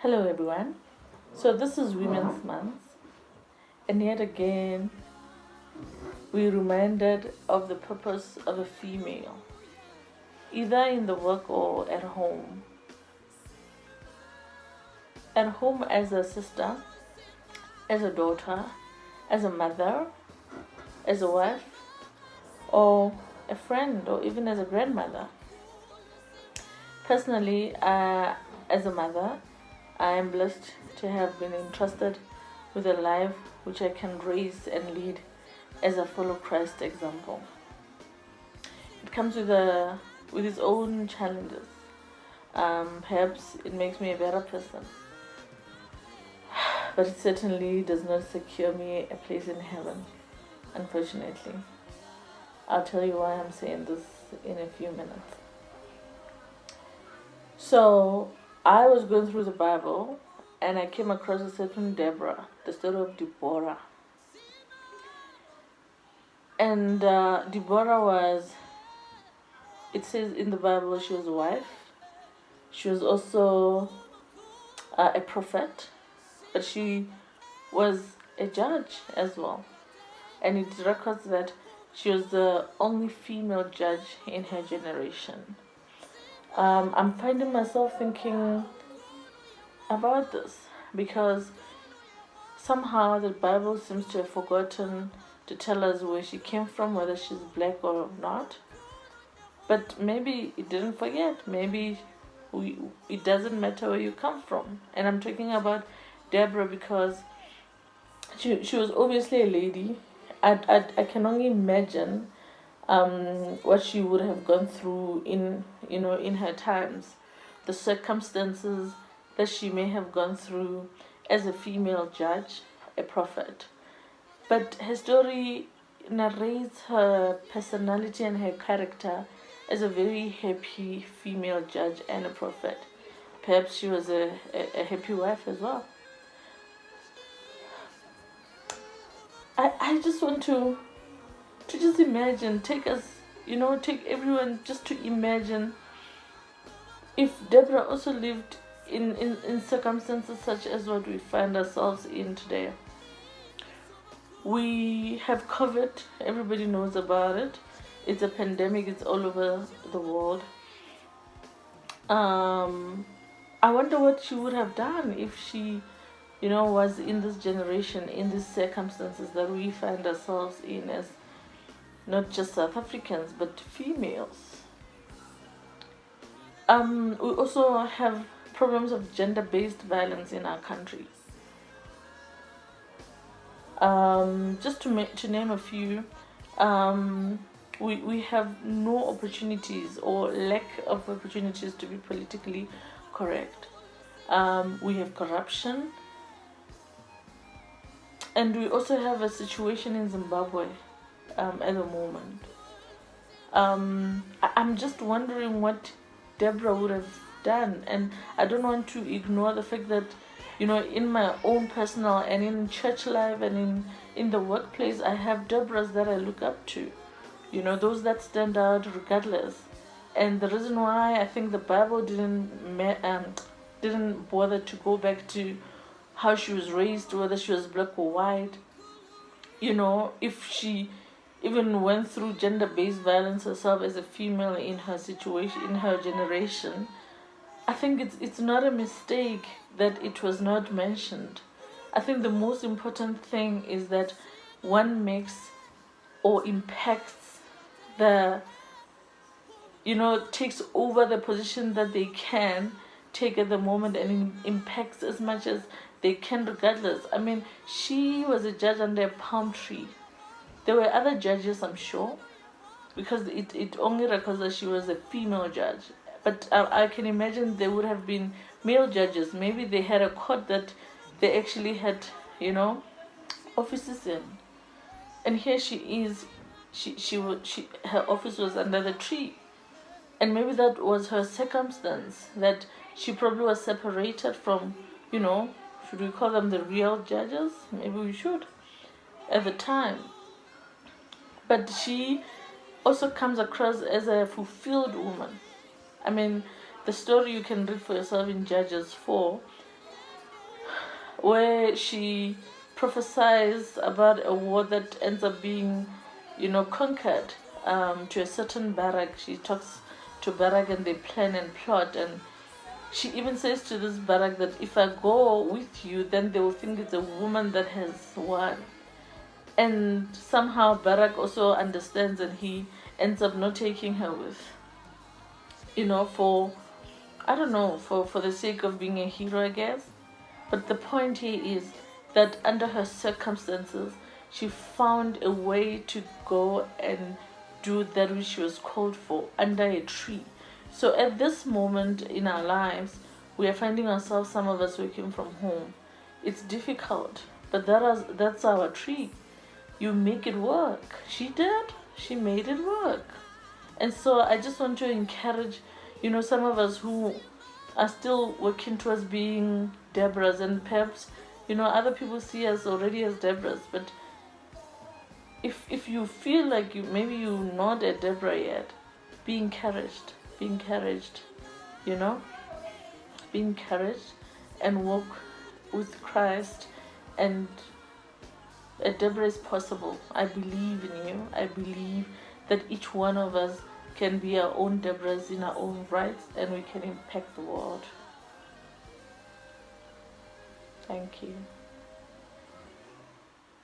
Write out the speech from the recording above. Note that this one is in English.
Hello, everyone. So, this is Women's Month, and yet again, we're reminded of the purpose of a female, either in the work or at home. At home, as a sister, as a daughter, as a mother, as a wife, or a friend, or even as a grandmother. Personally, as a mother, I am blessed to have been entrusted with a life which I can raise and lead as a follow Christ example. It comes with its own challenges. Perhaps it makes me a better person, but it certainly does not secure me a place in heaven, unfortunately. I'll tell you why I'm saying this in a few minutes. So, I was going through the Bible and I came across a certain Deborah, the story of Deborah. And Deborah was, it says in the Bible, she was a wife. She was also a prophet, but she was a judge as well. And it records that she was the only female judge in her generation. I'm finding myself thinking about this because somehow the Bible seems to have forgotten to tell us where she came from, whether she's black or not. But maybe it didn't forget. Maybe it doesn't matter where you come from. And I'm talking about Deborah because she was obviously a lady. I can only imagine what she would have gone through in her times, the circumstances that she may have gone through as a female judge, a prophet. But her story narrates her personality and her character as a very happy female judge and a prophet. Perhaps she was a happy wife as well. I just want to just imagine, take everyone just to imagine if Deborah also lived in circumstances such as what we find ourselves in today. We have COVID, everybody knows about it. It's a pandemic, it's all over the world. I wonder what she would have done if she, was in this generation, in these circumstances that we find ourselves in as not just South Africans, but females. We also have problems of gender-based violence in our country. Just to name a few, we have no opportunities or lack of opportunities to be politically correct. We have corruption, and we also have a situation in Zimbabwe at the moment. I'm just wondering what Deborah would have done, and I don't want to ignore the fact that in my own personal and in church life and in the workplace, I have Deborahs that I look up to, those that stand out regardless. And the reason why I think the Bible didn't bother to go back to how she was raised, whether she was black or white, if she even went through gender-based violence herself as a female in her situation, in her generation, I think it's not a mistake that it was not mentioned. I think the most important thing is that one makes or impacts takes over the position that they can take at the moment and impacts as much as they can regardless. I mean, she was a judge under a palm tree. There were other judges, I'm sure, because it only records that she was a female judge. But I can imagine there would have been male judges. Maybe they had a court that they actually had, offices in. And here she is. Her office was under the tree. And maybe that was her circumstance, that she probably was separated from, should we call them the real judges? Maybe we should, at the time. But she also comes across as a fulfilled woman. I mean, the story you can read for yourself in Judges 4. where she prophesies about a war that ends up being, conquered, to a certain barrack. She talks to barrack and they plan and plot, and she even says to this barrack that if I go with you, then they will think it's a woman that has won. And somehow Barak also understands, and he ends up not taking her with, for, I don't know, for the sake of being a hero, I guess. But the point here is that under her circumstances, she found a way to go and do that which she was called for under a tree. So at this moment in our lives, we are finding ourselves, some of us, working from home. It's difficult, but that's our tree. You make it work. She did. She made it work. And so I just want to encourage, some of us who are still working towards being Deborahs, and perhaps, other people see us already as Deborahs, but if you feel like maybe you're not a Deborah yet, be encouraged. Be encouraged, be encouraged, and walk with Christ. And a Deborah is possible. I believe in you. I believe that each one of us can be our own Deborahs in our own rights, and we can impact the world. Thank you.